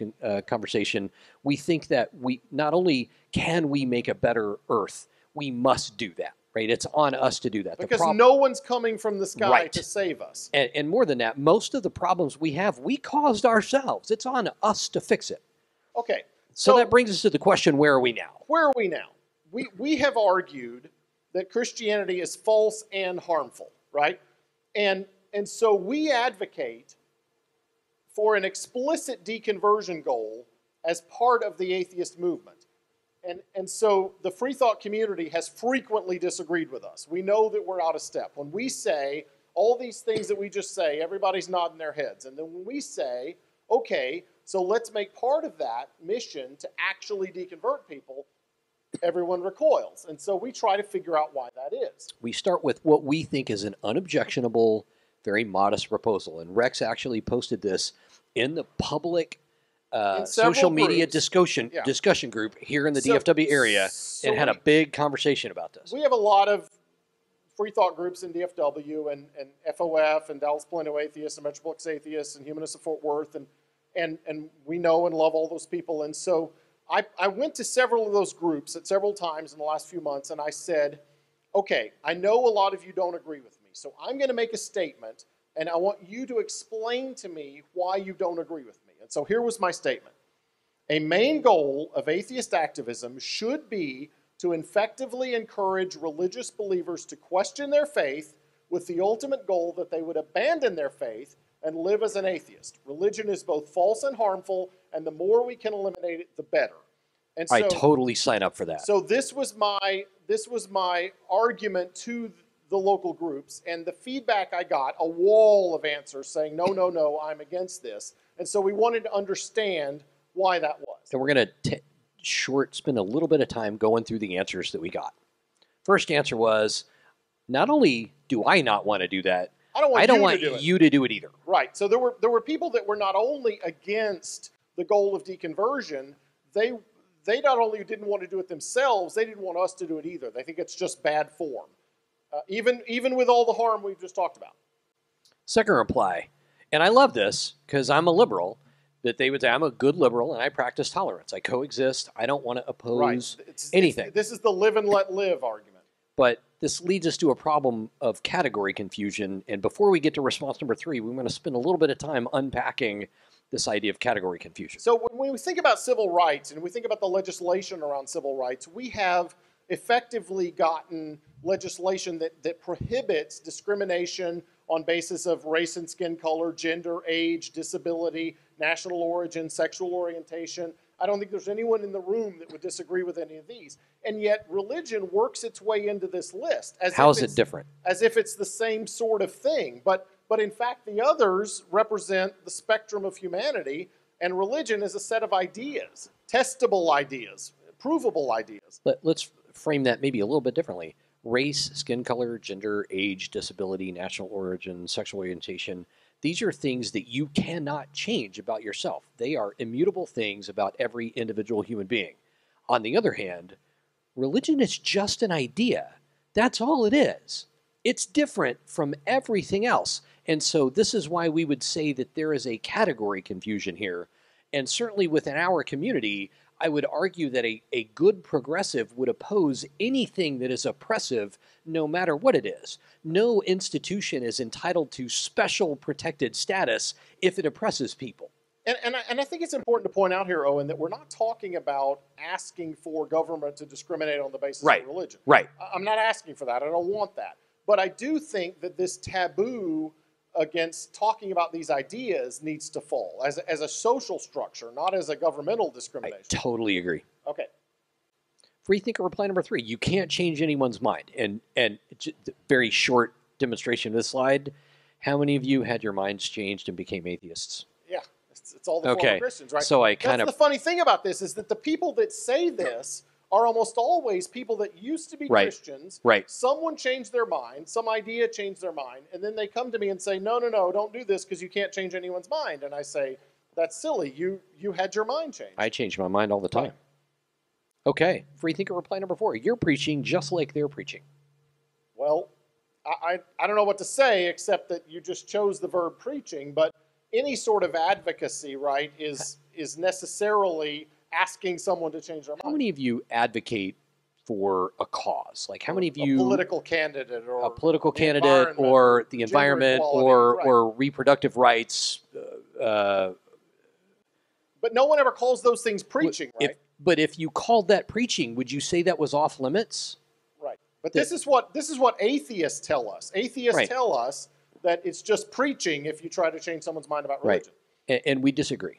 conversation, we think that we not only can we make a better earth, we must do that, right? It's on us to do that. Because no one's coming from the sky to save us. And more than that, most of the problems we have, we caused ourselves. It's on us to fix it. Okay. So that brings us to the question, where are we now? Where are we now? We have argued that Christianity is false and harmful, right? And so we advocate for an explicit deconversion goal as part of the atheist movement. And so the Freethought Community has frequently disagreed with us. We know that we're out of step. When we say all these things that we just say, everybody's nodding their heads. And then when we say, okay, so let's make part of that mission to actually deconvert people, everyone recoils. And so we try to figure out why that is. We start with what we think is an unobjectionable, very modest proposal. And Rex actually posted this in the public social media discussion group here in the DFW area and had a big conversation about this. We have a lot of free thought groups in DFW and FOF and Dallas Plano Atheists and Metroplex Atheists and Humanists of Fort Worth. And we know and love all those people. And so I went to several of those groups at several times in the last few months, and I said, okay, I know a lot of you don't agree with me, so I'm going to make a statement, and I want you to explain to me why you don't agree with me. And so here was my statement. A main goal of atheist activism should be to effectively encourage religious believers to question their faith with the ultimate goal that they would abandon their faith and live as an atheist. Religion is both false and harmful, and the more we can eliminate it, the better. And so, I totally sign up for that. So this was my argument to the local groups, and the feedback I got, a wall of answers saying, no, I'm against this. And so we wanted to understand why that was. And we're going to spend a little bit of time going through the answers that we got. First answer was, not only do I not want to do that, I don't want you to do it either. Right. So there were people that were not only against the goal of deconversion, they not only didn't want to do it themselves, they didn't want us to do it either. They think it's just bad form, even with all the harm we've just talked about. Second reply, and I love this because I'm a liberal, that they would say, I'm a good liberal and I practice tolerance. I coexist. I don't want to oppose anything. This is the live and let live argument. But this leads us to a problem of category confusion. And before we get to response number 3, we want to spend a little bit of time unpacking this idea of category confusion. So when we think about civil rights and we think about the legislation around civil rights, we have effectively gotten legislation that prohibits discrimination on basis of race and skin color, gender, age, disability, national origin, sexual orientation. I don't think there's anyone in the room that would disagree with any of these. And yet religion works its way into this list. How is it different? As if it's the same sort of thing. But in fact, the others represent the spectrum of humanity, And religion is a set of ideas, testable ideas, provable ideas. Let's frame that maybe a little bit differently. Race, skin color, gender, age, disability, national origin, sexual orientation. These are things that you cannot change about yourself. They are immutable things about every individual human being. On the other hand, religion is just an idea. That's all it is. It's different from everything else. And so this is why we would say that there is a category confusion here. And certainly within our community, I would argue that a good progressive would oppose anything that is oppressive, no matter what it is. No institution is entitled to special protected status if it oppresses people. And I think it's important to point out here, Owen, that we're not talking about asking for government to discriminate on the basis of religion. Right. I'm not asking for that. I don't want that. But I do think that this taboo against talking about these ideas needs to fall as a social structure, not as a governmental discrimination. I totally agree. Okay. Freethinker reply number 3. You can't change anyone's mind. And very short demonstration of this slide. How many of you had your minds changed and became atheists? Yeah, it's all the former Christians, right? So That's the funny thing about this is that the people that say this are almost always people that used to be Christians. Right. Someone changed their mind, some idea changed their mind, and then they come to me and say, no, don't do this because you can't change anyone's mind. And I say, that's silly. You had your mind changed. I change my mind all the time. Right. Okay. Freethinker reply number 4. You're preaching just like they're preaching. Well, I don't know what to say except that you just chose the verb preaching, but any sort of advocacy, right, is necessarily asking someone to change their mind. How many of you advocate for a cause? Like how many of you... A political candidate or... A political candidate or the environment or reproductive rights. But no one ever calls those things preaching, right? But if you called that preaching, would you say that was off limits? Right. But this is what atheists tell us. Atheists tell us that it's just preaching if you try to change someone's mind about religion. Right. And we disagree.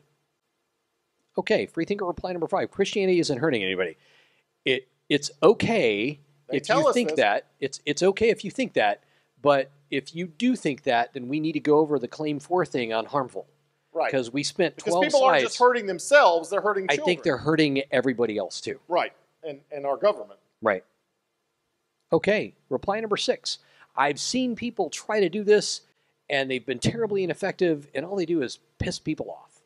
Okay, Freethinker reply number 5. Christianity isn't hurting anybody. It's okay if you think that. It's okay if you think that, but if you do think that, then we need to go over the claim 4 thing on harmful. Right. Because we spent 12 slides. Because people aren't just hurting themselves, they're hurting children. I think they're hurting everybody else too. Right. And our government. Right. Okay, reply number 6. I've seen people try to do this, and they've been terribly ineffective, and all they do is piss people off.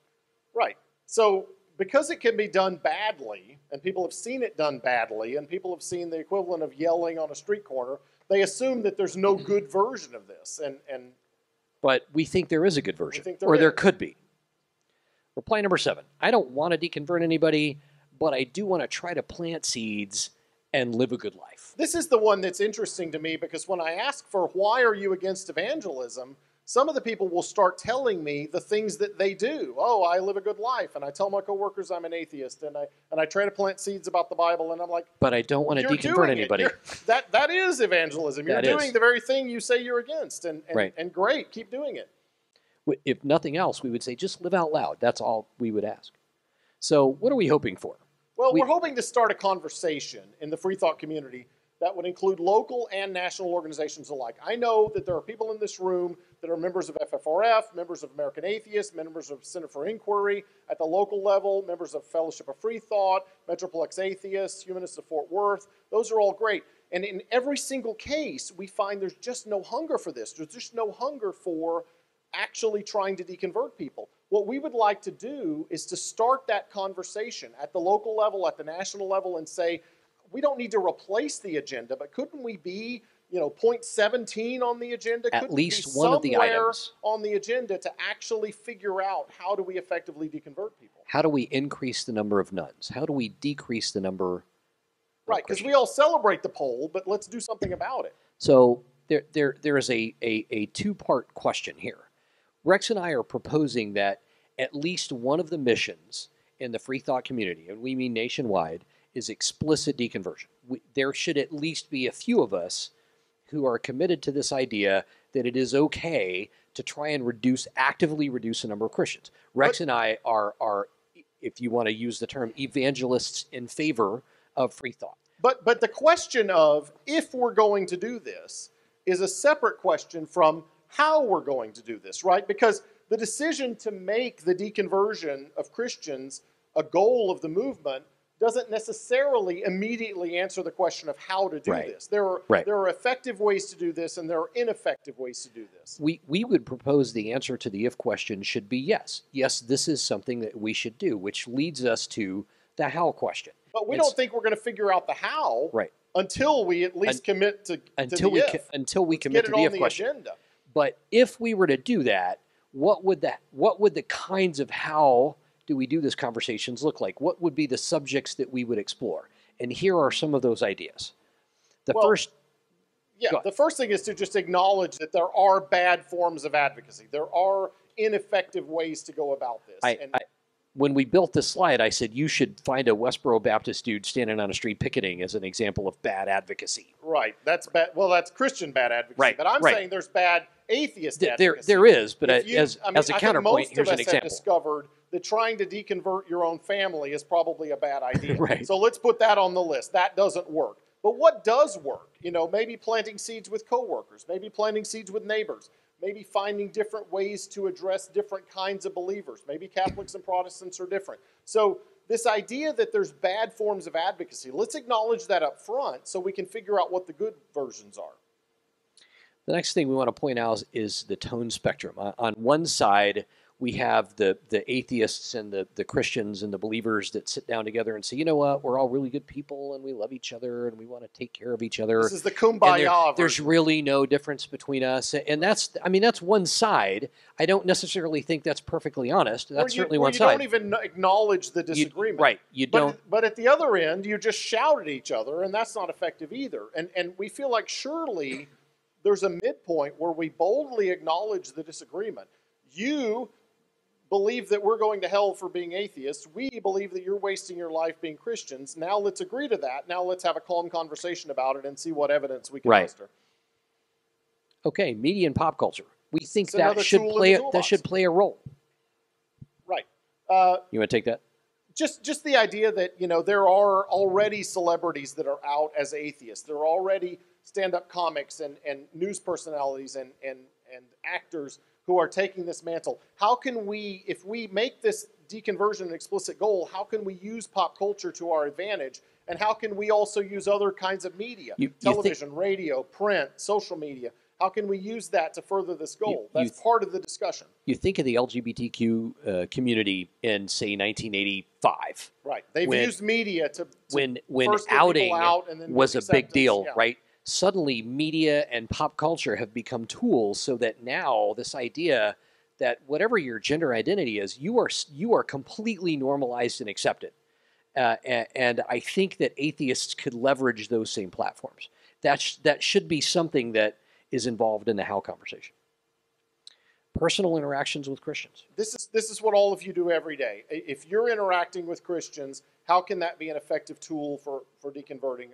Right. So because it can be done badly, and people have seen it done badly, and people have seen the equivalent of yelling on a street corner, they assume that there's no good version of this. But we think there is a good version, or there could be. Reply number 7. I don't want to deconvert anybody, but I do want to try to plant seeds and live a good life. This is the one that's interesting to me because when I ask for why are you against evangelism, some of the people will start telling me the things that they do. Oh, I live a good life, and I tell my coworkers I'm an atheist, and I try to plant seeds about the Bible, and I'm like, but I don't want to deconvert anybody. That is evangelism. You're doing the very thing you say you're against, and great, keep doing it. If nothing else, we would say just live out loud. That's all we would ask. So what are we hoping for? Well, we're hoping to start a conversation in the Freethought community that would include local and national organizations alike. I know that there are people in this room that are members of FFRF, members of American Atheists, members of Center for Inquiry at the local level, members of Fellowship of Freethought, Metroplex Atheists, Humanists of Fort Worth. Those are all great. And in every single case, we find there's just no hunger for this. There's just no hunger for actually trying to deconvert people. What we would like to do is to start that conversation at the local level, at the national level, and say, we don't need to replace the agenda, but couldn't we be, point 17 on the agenda? At least one of the items on the agenda to actually figure out how do we effectively deconvert people? How do we increase the number of nuns? How do we decrease the number? Right, because we all celebrate the poll, but let's do something about it. So there is a two-part question here. Rex and I are proposing that at least one of the missions in the Freethought community, and we mean nationwide, is explicit deconversion. There should at least be a few of us who are committed to this idea that it is okay to try and actively reduce the number of Christians. Rex and I are, if you want to use the term, evangelists in favor of Freethought. But the question of if we're going to do this is a separate question from how we're going to do this, right? Because the decision to make the deconversion of Christians a goal of the movement doesn't necessarily immediately answer the question of how to do this. There are effective ways to do this, and there are ineffective ways to do this. We would propose the answer to the if question should be yes. Yes, this is something that we should do, which leads us to the how question. But we don't think we're going to figure out the how until we at least commit to the if. Until we commit to the if question. Agenda. But if we were to do that, what would the kinds of how do we do this conversations look like? What would be the subjects that we would explore? And here are some of those ideas. The first thing is to just acknowledge that there are bad forms of advocacy. There are ineffective ways to go about this. When we built this slide, I said you should find a Westboro Baptist dude standing on a street picketing as an example of bad advocacy. Right. That's bad. Well, that's Christian bad advocacy. Right. But I'm saying there's bad atheist advocacy. There is, but as a counterpoint, here's an example. Most of us have discovered that trying to deconvert your own family is probably a bad idea. So let's put that on the list. That doesn't work. But what does work? Maybe planting seeds with coworkers, maybe planting seeds with neighbors, maybe finding different ways to address different kinds of believers. Maybe Catholics and Protestants are different. So this idea that there's bad forms of advocacy, let's acknowledge that up front so we can figure out what the good versions are. The next thing we want to point out is the tone spectrum. On one side, we have the atheists and the Christians and the believers that sit down together and say, you know what, we're all really good people and we love each other and we want to take care of each other. This is the kumbaya. There's really no difference between us. And that's one side. I don't necessarily think that's perfectly honest. That's certainly one side. You don't even acknowledge the disagreement. You don't. But at the other end, you just shout at each other, and that's not effective either. And we feel like surely there's a midpoint where we boldly acknowledge the disagreement. You believe that we're going to hell for being atheists. We believe that you're wasting your life being Christians. Now let's agree to that. Now let's have a calm conversation about it and see what evidence we can muster. Okay, media and pop culture. We think that should play a role. Right. You want to take that? Just the idea that there are already celebrities that are out as atheists. There are already stand-up comics and news personalities and actors who are taking this mantle. How can we, if we make this deconversion an explicit goal, how can we use pop culture to our advantage? And how can we also use other kinds of media, television, radio, print, social media? How can we use that to further this goal? That's part of the discussion. You think of the LGBTQ community in, say, 1985. Right. They've used media to when first outing out and then was a big deal, right? Suddenly media and pop culture have become tools so that now this idea that whatever your gender identity is, you are completely normalized and accepted. And I think that atheists could leverage those same platforms. That should be something that is involved in the how conversation. Personal interactions with Christians. This is what all of you do every day. If you're interacting with Christians, how can that be an effective tool for deconverting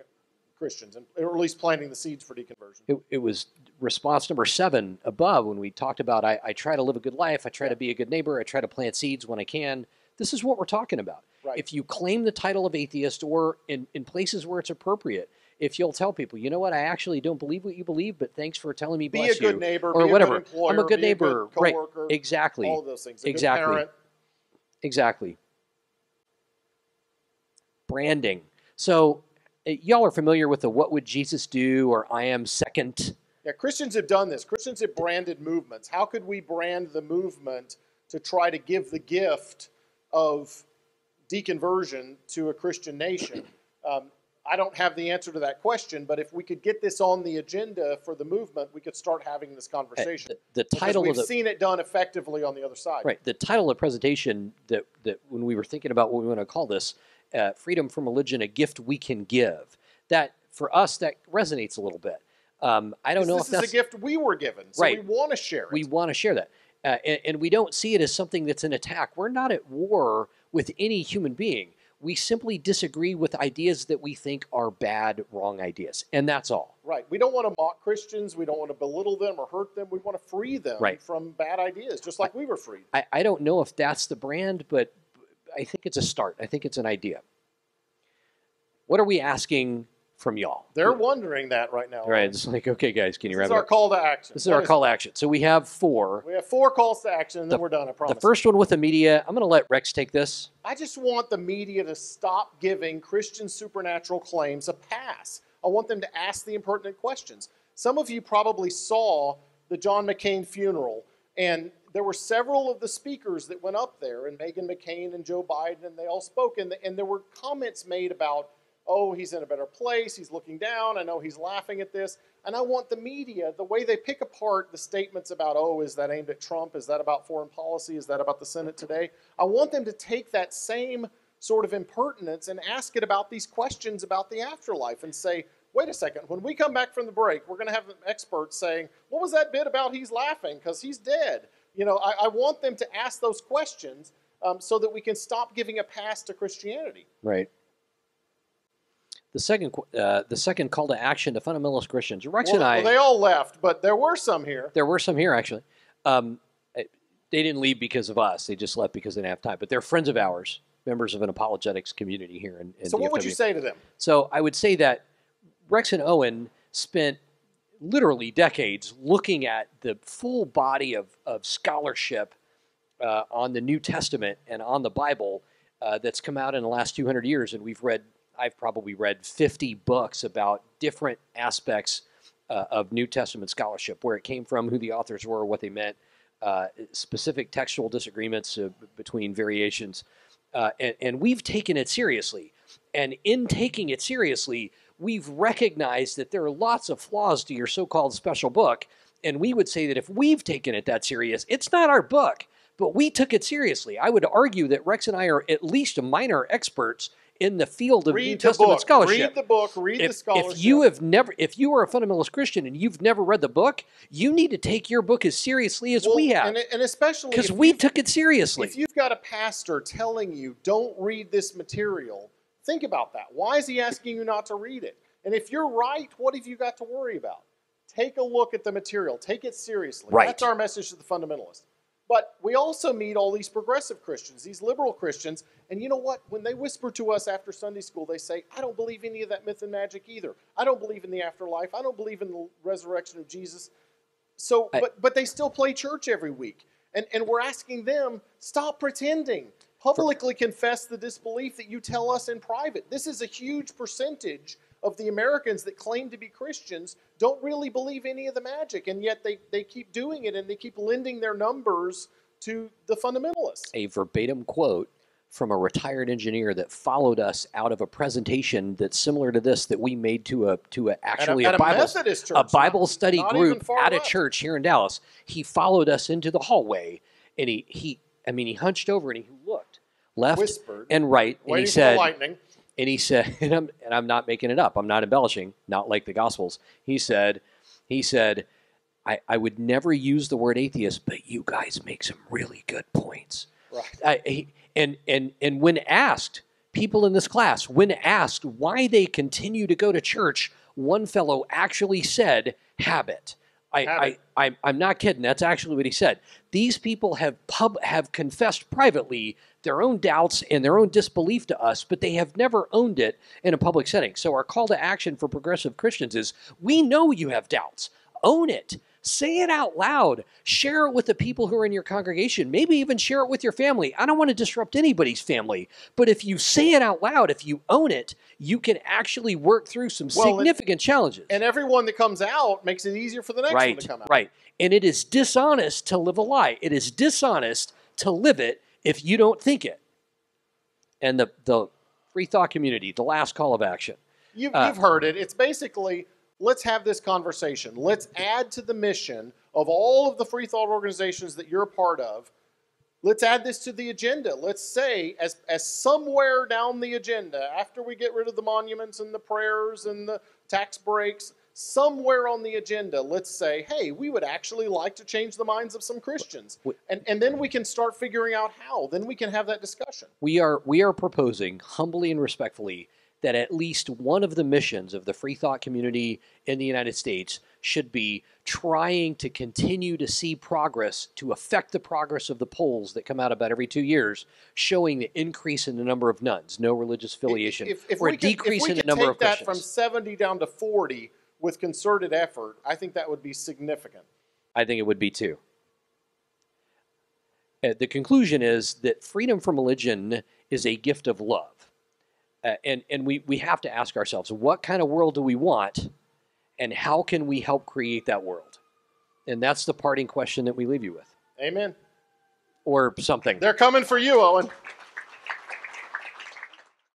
Christians, or at least planting the seeds for deconversion? It was response number 7 above when we talked about I try to live a good life, I try to be a good neighbor, I try to plant seeds when I can. This is what we're talking about. Right. If you claim the title of atheist, or in places where it's appropriate, if you'll tell people, you know what, I actually don't believe what you believe, but thanks for telling me, bless you. Be a good neighbor, or be whatever. A good employer, I'm a good neighbor, a good coworker, right? Exactly. All of those things. Good parent. Exactly. Branding. So y'all are familiar with the "What would Jesus do?" or "I am second." Yeah, Christians have done this. Christians have branded movements. How could we brand the movement to try to give the gift of deconversion to a Christian nation? I don't have the answer to that question, but if we could get this on the agenda for the movement, we could start having this conversation. The title we've seen it done effectively on the other side. Right. The title of the presentation that when we were thinking about what we want to call this, freedom from religion, a gift we can give. That for us, that resonates a little bit. I don't know if that's a gift we were given, so we want to share it. We want to share that, and we don't see it as something that's an attack. We're not at war with any human being. We simply disagree with ideas that we think are bad, wrong ideas, and that's all. Right. We don't want to mock Christians. We don't want to belittle them or hurt them. We want to free them from bad ideas, just like we were freed. I don't know if that's the brand, but I think it's a start. I think it's an idea. What are we asking from y'all. They're wondering that right now. Right. It's like, okay, guys, can you wrap it up? This is our call to action. This is our call to action. So we have 4. We have 4 calls to action, and then we're done, I promise. The first one with the media, I'm going to let Rex take this. I just want the media to stop giving Christian supernatural claims a pass. I want them to ask the impertinent questions. Some of you probably saw the John McCain funeral, and there were several of the speakers that went up there, and Meghan McCain and Joe Biden, and they all spoke, and there were comments made about, oh, he's in a better place, he's looking down, I know he's laughing at this. And I want the media, the way they pick apart the statements about, oh, is that aimed at Trump? Is that about foreign policy? Is that about the Senate today? I want them to take that same sort of impertinence and ask it about these questions about the afterlife and say, wait a second, when we come back from the break, we're going to have an expert saying, what was that bit about he's laughing because he's dead? You know, I want them to ask those questions so that we can stop giving a pass to Christianity. Right. The second call to action to fundamentalist Christians. Rex and I. Well, they all left, but there were some here. There were some here, actually. They didn't leave because of us. They just left because they didn't have time. But they're friends of ours, members of an apologetics community here in So what would you say to them? So I would say that Rex and Owen spent literally decades looking at the full body of scholarship on the New Testament and on the Bible that's come out in the last 200 years. And I've probably read 50 books about different aspects of New Testament scholarship, where it came from, who the authors were, what they meant, specific textual disagreements between variations. And we've taken it seriously. And in taking it seriously, we've recognized that there are lots of flaws to your so-called special book. And we would say that if we've taken it that serious, it's not our book, but we took it seriously. I would argue that Rex and I are at least minor experts in the field of New Testament scholarship. Read the book, read the scholarship. If you are a fundamentalist Christian and you've never read the book, you need to take your book as seriously as we have. And especially because we took it seriously. If you've got a pastor telling you, don't read this material, think about that. Why is he asking you not to read it? And if you're right, what have you got to worry about? Take a look at the material. Take it seriously. Right. That's our message to the fundamentalists. But we also meet all these progressive Christians, these liberal Christians, and you know what? When they whisper to us after Sunday school, they say, I don't believe any of that myth and magic either. I don't believe in the afterlife. I don't believe in the resurrection of Jesus. So, but they still play church every week. And we're asking them, stop pretending. Publicly confess the disbelief that you tell us in private. This is a huge percentage of the Americans that claim to be Christians don't really believe any of the magic, and yet they keep doing it, and they keep lending their numbers to the fundamentalists. A verbatim quote from a retired engineer that followed us out of a presentation that's similar to this that we made to a Bible study group at a church here in Dallas. He followed us into the hallway, and he hunched over and he looked left, whispered, and right, and he said, lightning. And he said, and I'm not making it up, I'm not embellishing, not like the Gospels. He said, I would never use the word atheist, but you guys make some really good points. Right. And when asked, people in this class, when asked why they continue to go to church, one fellow actually said, habit. I'm not kidding. That's actually what he said. These people have confessed privately their own doubts and their own disbelief to us, but they have never owned it in a public setting. So our call to action for progressive Christians is, we know you have doubts. Own it. Say it out loud. Share it with the people who are in your congregation. Maybe even share it with your family. I don't want to disrupt anybody's family, but if you say it out loud, if you own it, you can actually work through some significant challenges. And everyone that comes out makes it easier for the next one to come out. Right. And it is dishonest to live a lie. It is dishonest to live it if you don't think it. And the Freethought Community, the last call of action. You've heard it. It's basically, let's have this conversation. Let's add to the mission of all of the Freethought organizations that you're a part of. Let's add this to the agenda. Let's say, as somewhere down the agenda, after we get rid of the monuments and the prayers and the tax breaks, somewhere on the agenda, let's say, hey, we would actually like to change the minds of some Christians. And then we can start figuring out how. Then we can have that discussion. We are proposing, humbly and respectfully, that at least one of the missions of the Freethought community in the United States should be trying to continue to see progress, to affect the progress of the polls that come out about every 2 years, showing the increase in the number of nuns, no religious affiliation, or a decrease in the number of Christians. If we could take that from 70 down to 40 with concerted effort, I think that would be significant. I think it would be too. The conclusion is that freedom from religion is a gift of love. And we have to ask ourselves, what kind of world do we want, and how can we help create that world? And that's the parting question that we leave you with. Amen. Or something. They're coming for you, Owen.